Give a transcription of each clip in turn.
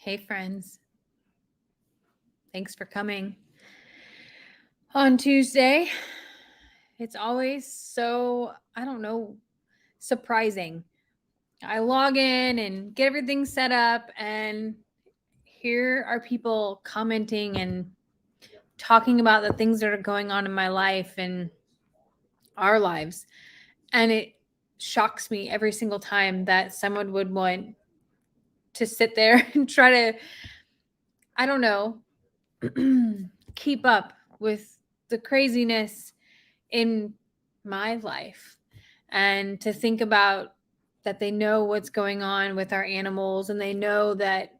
Hey, friends. Thanks for coming on Tuesday. It's always so, surprising. I log in and get everything set up, and here are people commenting and talking about the things that are going on in my life and our lives. And it shocks me every single time that someone would want to sit there and try to, I don't know, keep up with the craziness in my life, and to think about that they know what's going on with our animals, and they know that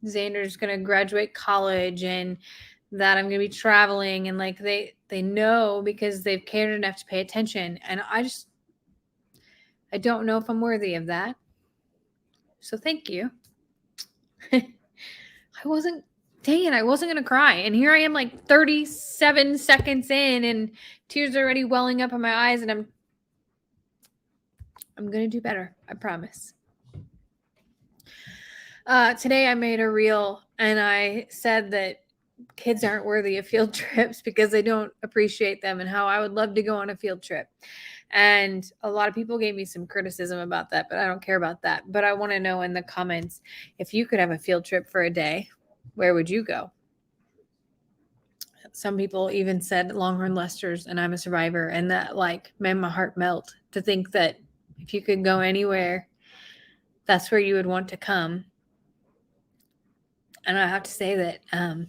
Xander's going to graduate college and that I'm going to be traveling, and like they know because they've cared enough to pay attention. And I don't know if I'm worthy of that. So thank you. I wasn't going to cry. And here I am, like 37 seconds in, and tears are already welling up in my eyes, and I'm going to do better. I promise. Today I made a reel, and I said that kids aren't worthy of field trips because they don't appreciate them, and how I would love to go on a field trip. And a lot of people gave me some criticism about that, but I don't care about that. But I want to know in the comments, if you could have a field trip for a day, where would you go? Some people even said Longhorn Lester's, and I'm a survivor, and that like made my heart melt to think that if you could go anywhere, that's where you would want to come. And I have to say that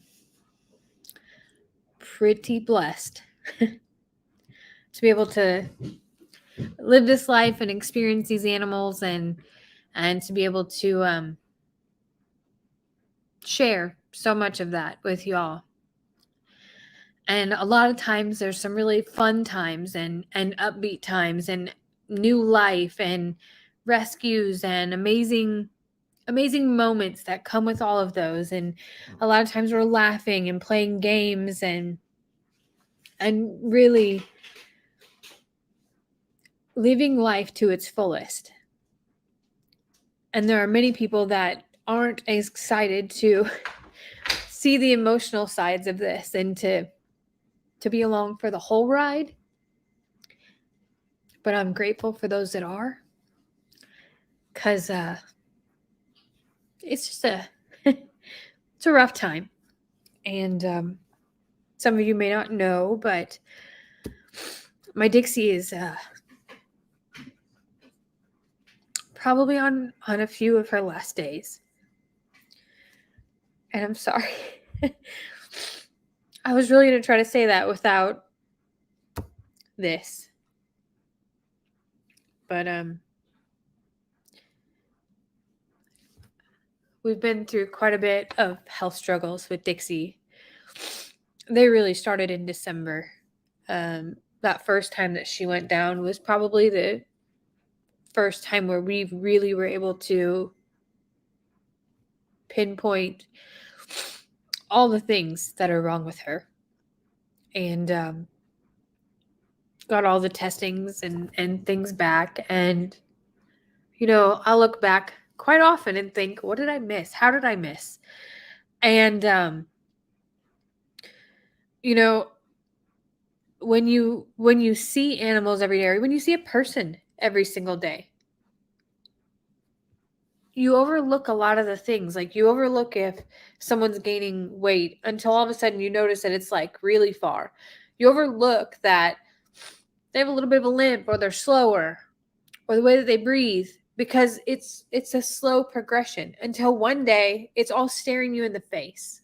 pretty blessed to be able to live this life and experience these animals, and to be able to share so much of that with y'all. And a lot of times there's some really fun times and upbeat times and new life and rescues and amazing moments that come with all of those. And a lot of times we're laughing and playing games and really living life to its fullest. And there are many people that aren't as excited to see the emotional sides of this and to be along for the whole ride. But I'm grateful for those that are, because it's just it's a rough time. And some of you may not know, but my Dixie is probably on a few of her last days. And I'm sorry. I was really going to try to say that without this. But we've been through quite a bit of health struggles with Dixie. They really started in December. That first time that she went down was probably the first time where we really were able to pinpoint all the things that are wrong with her, and got all the testings and things back. And I'll look back quite often and think, what did I miss? How did I miss? And when you see animals every day, or when you see a person every single day, you overlook a lot of the things. Like, you overlook if someone's gaining weight until all of a sudden you notice that it's like really far. You overlook that they have a little bit of a limp, or they're slower, or the way that they breathe, because it's a slow progression until one day it's all staring you in the face.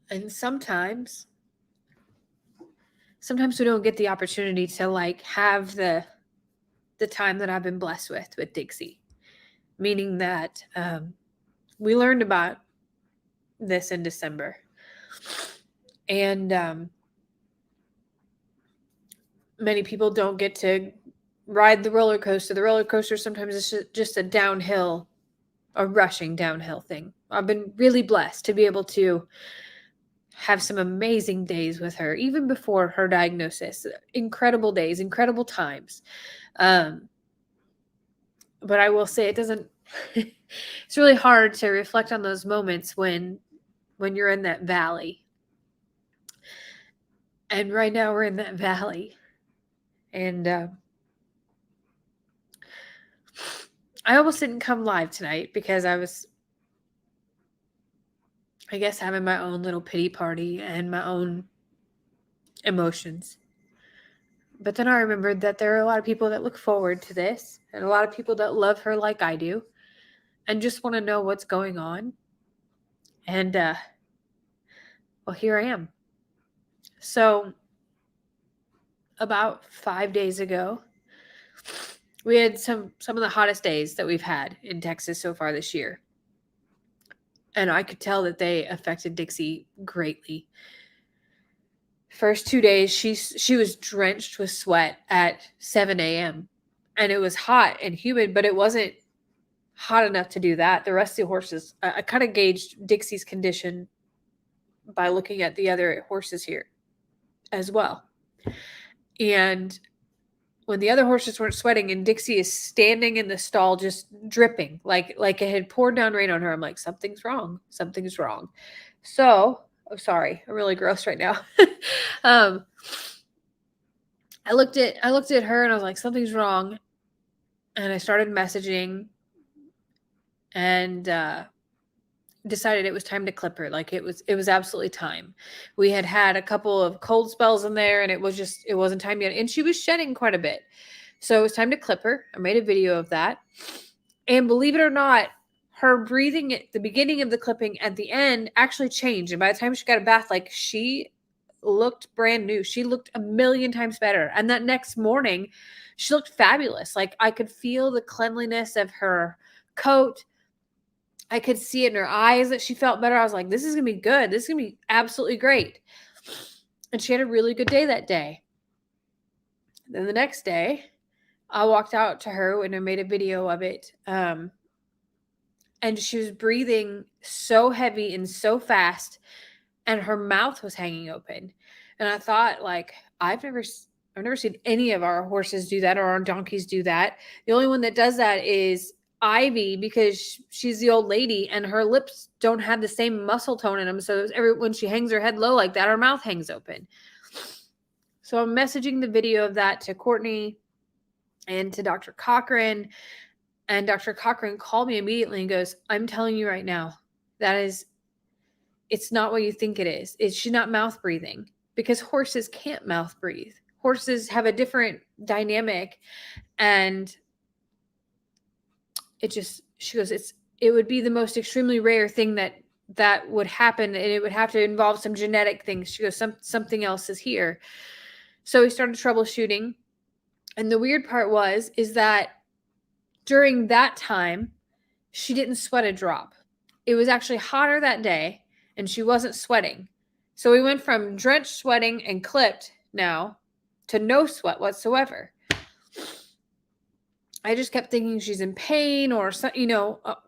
And sometimes we don't get the opportunity to like have the time that I've been blessed with Dixie, meaning that we learned about this in December, and many people don't get to ride the roller coaster. The roller coaster sometimes is just a rushing downhill thing. I've been really blessed to be able to have some amazing days with her, even before her diagnosis. Incredible days, incredible times. But I will say it doesn't it's really hard to reflect on those moments when you're in that valley. And right now we're in that valley. And I almost didn't come live tonight because I was, I guess, having my own little pity party and my own emotions. But then I remembered that there are a lot of people that look forward to this and a lot of people that love her like I do and just want to know what's going on. And, well, here I am. So, about 5 days ago, we had some of the hottest days that we've had in Texas so far this year. And I could tell that they affected Dixie greatly. First 2 days, she was drenched with sweat at 7 a.m. And it was hot and humid, but it wasn't hot enough to do that. The rest of the horses, I kind of gauged Dixie's condition by looking at the other horses here as well. And when the other horses weren't sweating and Dixie is standing in the stall just dripping like it had poured down rain on her, I'm like, something's wrong. Something's wrong. So, oh, sorry, I'm really gross right now. I looked at her and I was like, something's wrong. And I started messaging and decided it was time to clip her. Like it was absolutely time. We had a couple of cold spells in there and it wasn't time yet. And she was shedding quite a bit. So it was time to clip her. I made a video of that. And believe it or not, her breathing at the beginning of the clipping at the end actually changed. And by the time she got a bath, like she looked brand new. She looked a million times better. And that next morning, she looked fabulous. Like I could feel the cleanliness of her coat. I could see it in her eyes that she felt better. I was like, this is going to be good. This is going to be absolutely great. And she had a really good day that day. Then the next day, I walked out to her and I made a video of it. And she was breathing so heavy and so fast, and her mouth was hanging open. And I thought, like, I've never seen any of our horses do that or our donkeys do that. The only one that does that is Ivy, because she's the old lady and her lips don't have the same muscle tone in them. So when she hangs her head low like that, her mouth hangs open. So I'm messaging the video of that to Courtney and to Dr. Cochran. And Dr. Cochran called me immediately and goes, I'm telling you right now, it's not what you think it is. She's not mouth breathing, because horses can't mouth breathe. Horses have a different dynamic. And she goes, it would be the most extremely rare thing that would happen. And it would have to involve some genetic things. She goes, something else is here. So we started troubleshooting. And the weird part is that during that time, she didn't sweat a drop. It was actually hotter that day and she wasn't sweating. So we went from drenched, sweating, and clipped now to no sweat whatsoever. I just kept thinking she's in pain or,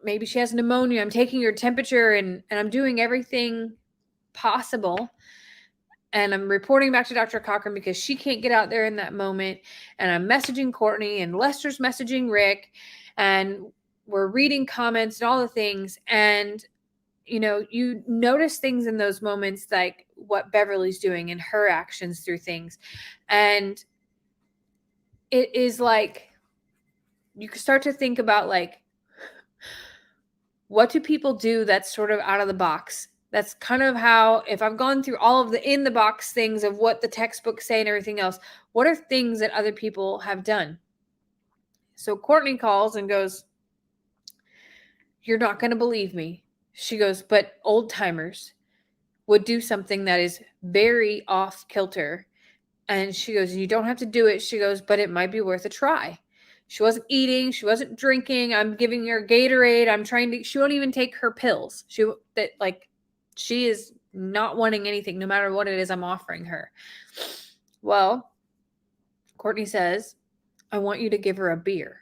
maybe she has pneumonia. I'm taking her temperature and I'm doing everything possible. And I'm reporting back to Dr. Cochran because she can't get out there in that moment. And I'm messaging Courtney, and Lester's messaging Rick, and we're reading comments and all the things. And, you notice things in those moments, like what Beverly's doing and her actions through things. And it is like, you can start to think about, like, what do people do that's sort of out of the box? That's kind of how, if I've gone through all of the in the box things of what the textbooks say and everything else, what are things that other people have done? So Courtney calls and goes, you're not going to believe me. She goes, but old timers would do something that is very off kilter. And she goes, you don't have to do it. She goes, but it might be worth a try. She wasn't eating. She wasn't drinking. I'm giving her Gatorade. She won't even take her pills. She is not wanting anything, no matter what it is I'm offering her. Well, Courtney says, I want you to give her a beer.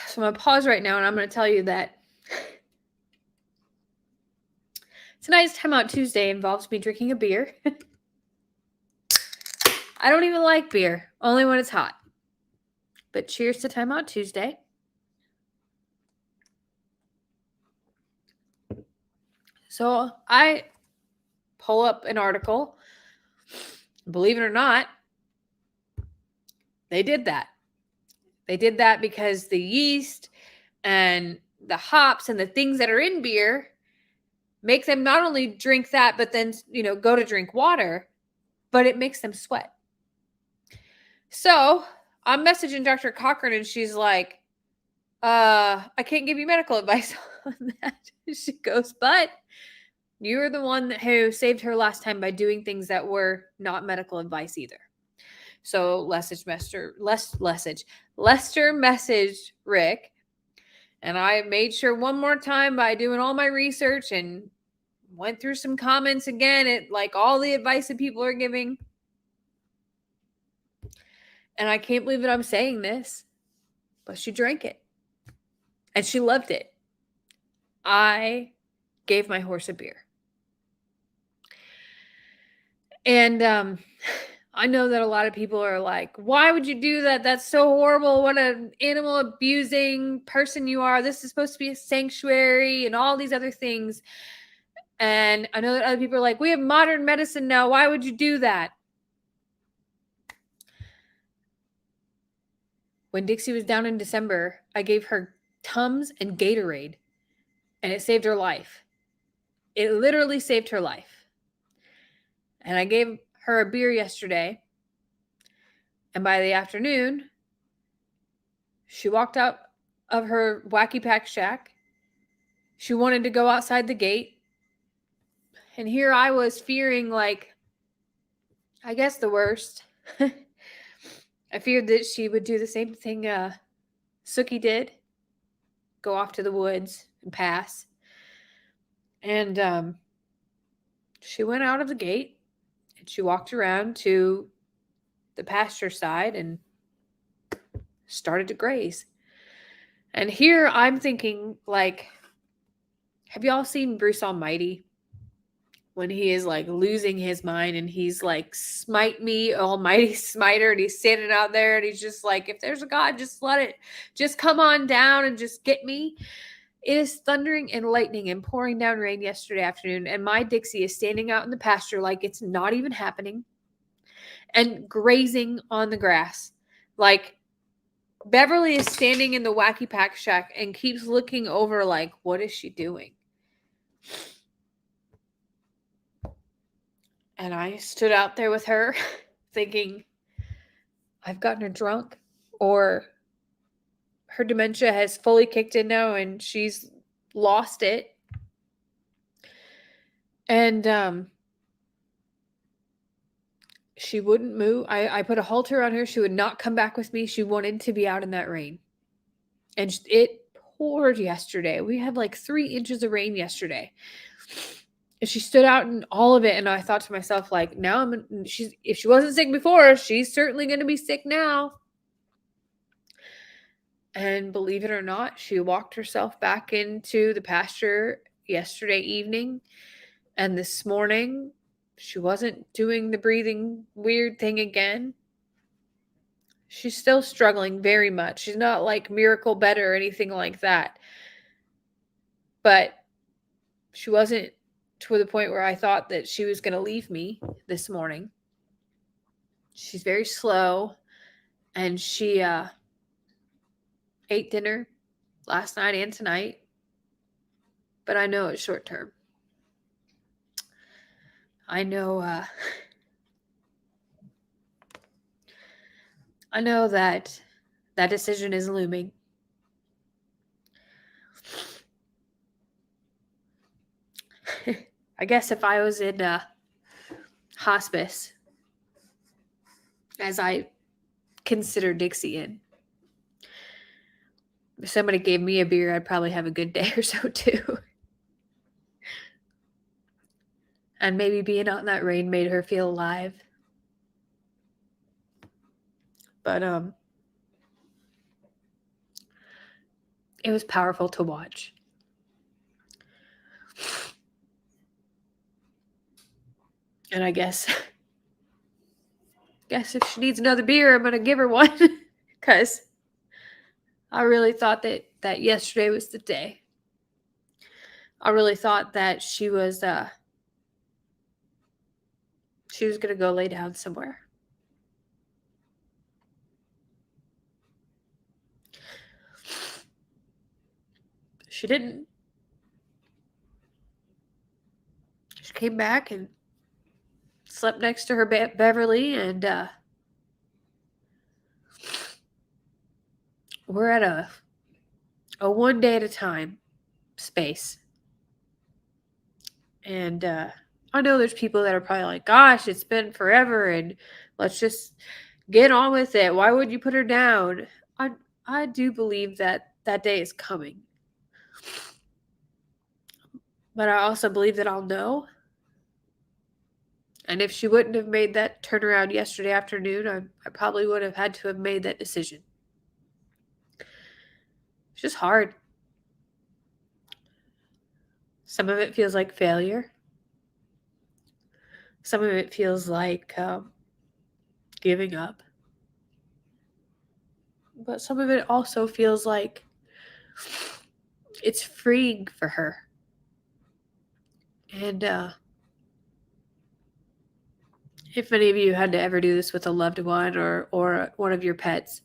So I'm going to pause right now and I'm going to tell you that tonight's Timeout Tuesday involves me drinking a beer. I don't even like beer, only when it's hot. But cheers to Timeout Tuesday. So I pull up an article. Believe it or not, they did that. They did that because the yeast and the hops and the things that are in beer make them not only drink that, but then, go to drink water, but it makes them sweat. So I'm messaging Dr. Cochran and she's like, I can't give you medical advice on that. She goes, but you were the one who saved her last time by doing things that were not medical advice either. So Lester messaged Rick, and I made sure one more time by doing all my research and went through some comments again at like all the advice that people are giving. And I can't believe that I'm saying this, but she drank it. And she loved it. I gave my horse a beer. And I know that a lot of people are like, why would you do that? That's so horrible. What an animal abusing person you are. This is supposed to be a sanctuary and all these other things. And I know that other people are like, we have modern medicine now. Why would you do that? When Dixie was down in December, I gave her Tums and Gatorade, and it saved her life. It literally saved her life. And I gave her a beer yesterday, and by the afternoon, she walked out of her wacky pack shack. She wanted to go outside the gate. And here I was fearing, like, I guess the worst. I feared that she would do the same thing Sookie did. Go off to the woods and pass. And she went out of the gate and she walked around to the pasture side and started to graze. And here I'm thinking, like, have y'all seen Bruce Almighty? When he is like losing his mind and he's like, smite me, almighty smiter, and he's standing out there and he's just like, if there's a God, just let it just come on down and just get me. It is thundering and lightning and pouring down rain yesterday afternoon, and my Dixie is standing out in the pasture like it's not even happening and grazing on the grass. Like, Beverly is standing in the wacky pack shack and keeps looking over like, what is she doing? And I stood out there with her thinking, I've gotten her drunk, or her dementia has fully kicked in now and she's lost it. And she wouldn't move. I put a halter on her. She would not come back with me. She wanted to be out in that rain. And it poured yesterday. We had like 3 inches of rain yesterday. And she stood out in all of it. And I thought to myself, like, now if she wasn't sick before, she's certainly going to be sick now. And believe it or not, she walked herself back into the pasture yesterday evening. And this morning, she wasn't doing the breathing weird thing again. She's still struggling very much. She's not like miracle better or anything like that. But she wasn't to the point where I thought that she was going to leave me this morning. She's very slow. And she ate dinner last night and tonight. But I know it's short term. I know that decision is looming. I guess if I was in hospice, as I consider Dixie in, if somebody gave me a beer, I'd probably have a good day or so too. And maybe being out in that rain made her feel alive. But it was powerful to watch. And I guess if she needs another beer, I'm going to give her one. Because I really thought that yesterday was the day. I really thought that she was going to go lay down somewhere. She didn't. She came back and slept next to her Beverly, and we're at a one day at a time space. And I know there's people that are probably like, gosh, it's been forever and let's just get on with it. Why would you put her down? I do believe that that day is coming. But I also believe that I'll know. And if she wouldn't have made that turnaround yesterday afternoon, I probably would have had to have made that decision. It's just hard. Some of it feels like failure. Some of it feels like giving up. But some of it also feels like it's freeing for her. And if any of you had to ever do this with a loved one or one of your pets,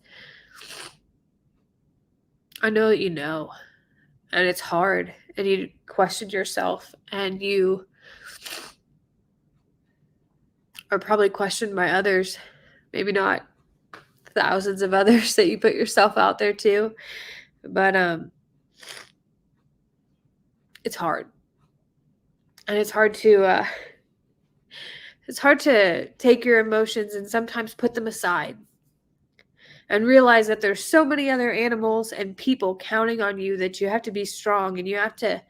I know that you know. And it's hard. And you question yourself. And you are probably questioned by others. Maybe not thousands of others that you put yourself out there to. But it's hard. And it's hard to take your emotions and sometimes put them aside and realize that there's so many other animals and people counting on you that you have to be strong and you have to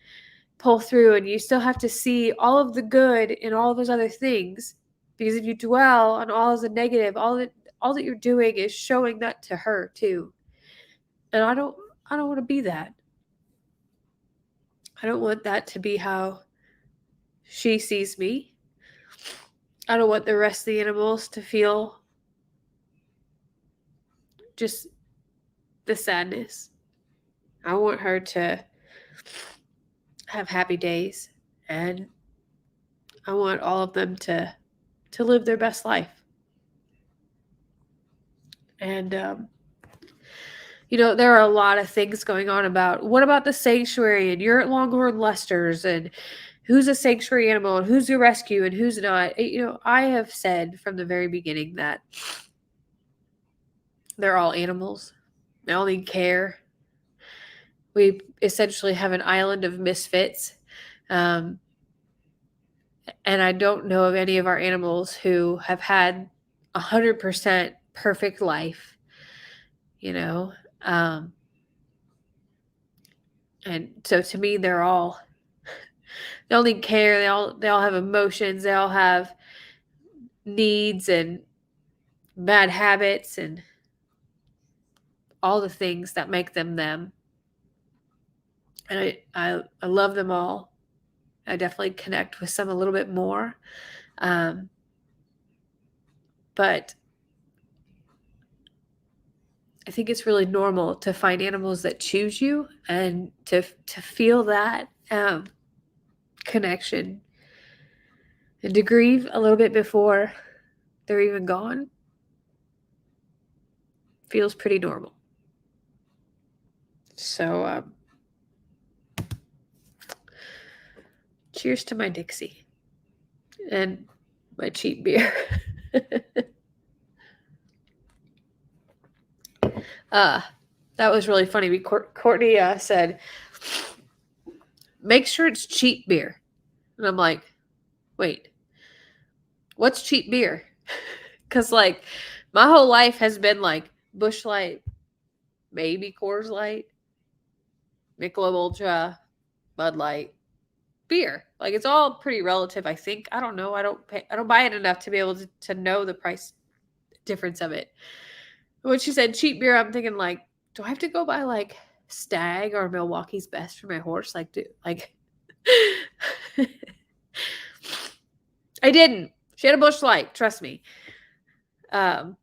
pull through, and you still have to see all of the good in all of those other things, because if you dwell on all of the negative, all that you're doing is showing that to her too. And I don't want to be that. I don't want that to be how she sees me. I don't want the rest of the animals to feel just the sadness. I want her to have happy days, and I want all of them to live their best life. And there are a lot of things going on about what about the sanctuary, and you're at Longhorn Lester's, and who's a sanctuary animal and who's a rescue and who's not. I have said from the very beginning that they're all animals. They all need care. We essentially have an island of misfits. And I don't know of any of our animals who have had 100% perfect life, and so to me, they all need care. They all have emotions. They all have needs and bad habits and all the things that make them them. And I love them all. I definitely connect with some a little bit more. But I think it's really normal to find animals that choose you and to feel that connection and to grieve a little bit before they're even gone. Feels pretty normal. So cheers to my Dixie and my cheap beer. That was really funny. Courtney said, make sure it's cheap beer. And I'm like, wait, what's cheap beer? Because my whole life has been Busch Light, maybe Coors Light, Michelob Ultra, Bud Light, beer. It's all pretty relative, I think. I don't know. I don't buy it enough to be able to know the price difference of it. When she said cheap beer, I'm thinking do I have to go buy Stag or Milwaukee's Best for my horse? I didn't. She had a Busch Light, trust me. But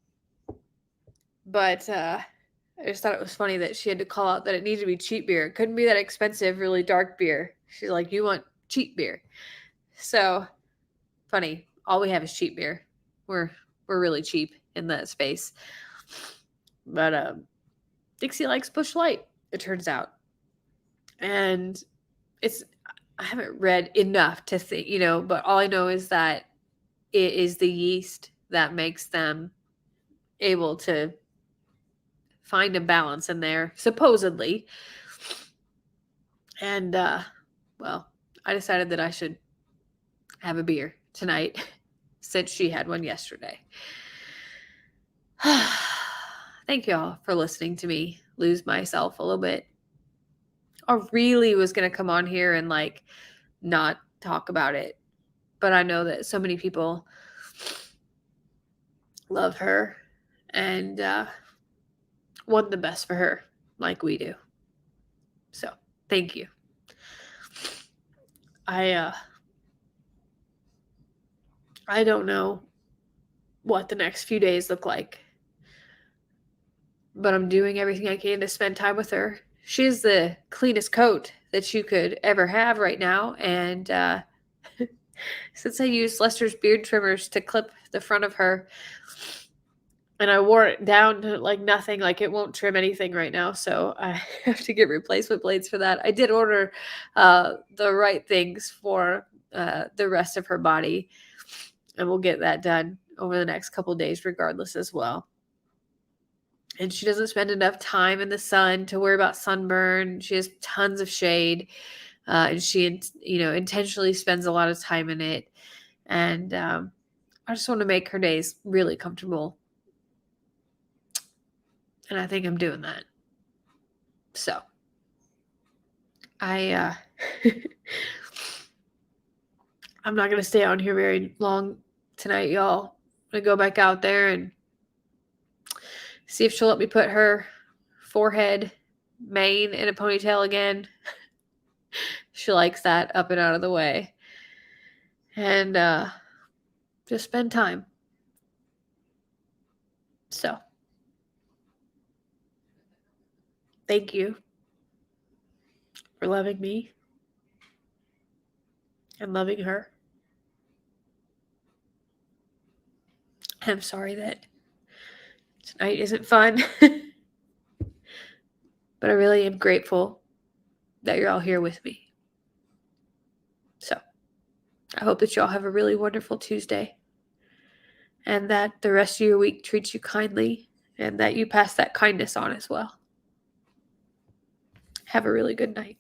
I just thought it was funny that she had to call out that it needed to be cheap beer. It couldn't be that expensive, really dark beer. She's like, you want cheap beer. So funny. All we have is cheap beer. We're really cheap in that space. But Dixie likes Busch Light, it turns out. And I haven't read enough to think, but all I know is that it is the yeast that makes them able to find a balance in there, supposedly. And, well, I decided that I should have a beer tonight since she had one yesterday. Thank you all for listening to me lose myself a little bit. I really was going to come on here and not talk about it, but I know that so many people love her and want the best for her like we do. So thank you. I don't know what the next few days look like, but I'm doing everything I can to spend time with her. She has the cleanest coat that you could ever have right now, and since I used Lester's beard trimmers to clip the front of her, and I wore it down to nothing, it won't trim anything right now, so I have to get replacement blades for that. I did order the right things for the rest of her body, and we'll get that done over the next couple days regardless as well. And she doesn't spend enough time in the sun to worry about sunburn. She has tons of shade, and she intentionally spends a lot of time in it. And I just want to make her days really comfortable. And I think I'm doing that. So I'm not going to stay on here very long tonight, y'all. I'm going to go back out there and see if she'll let me put her forehead mane in a ponytail again. She likes that up and out of the way. And just spend time. So thank you for loving me and loving her. I'm sorry that tonight isn't fun, but I really am grateful that you're all here with me. So I hope that you all have a really wonderful Tuesday and that the rest of your week treats you kindly and that you pass that kindness on as well. Have a really good night.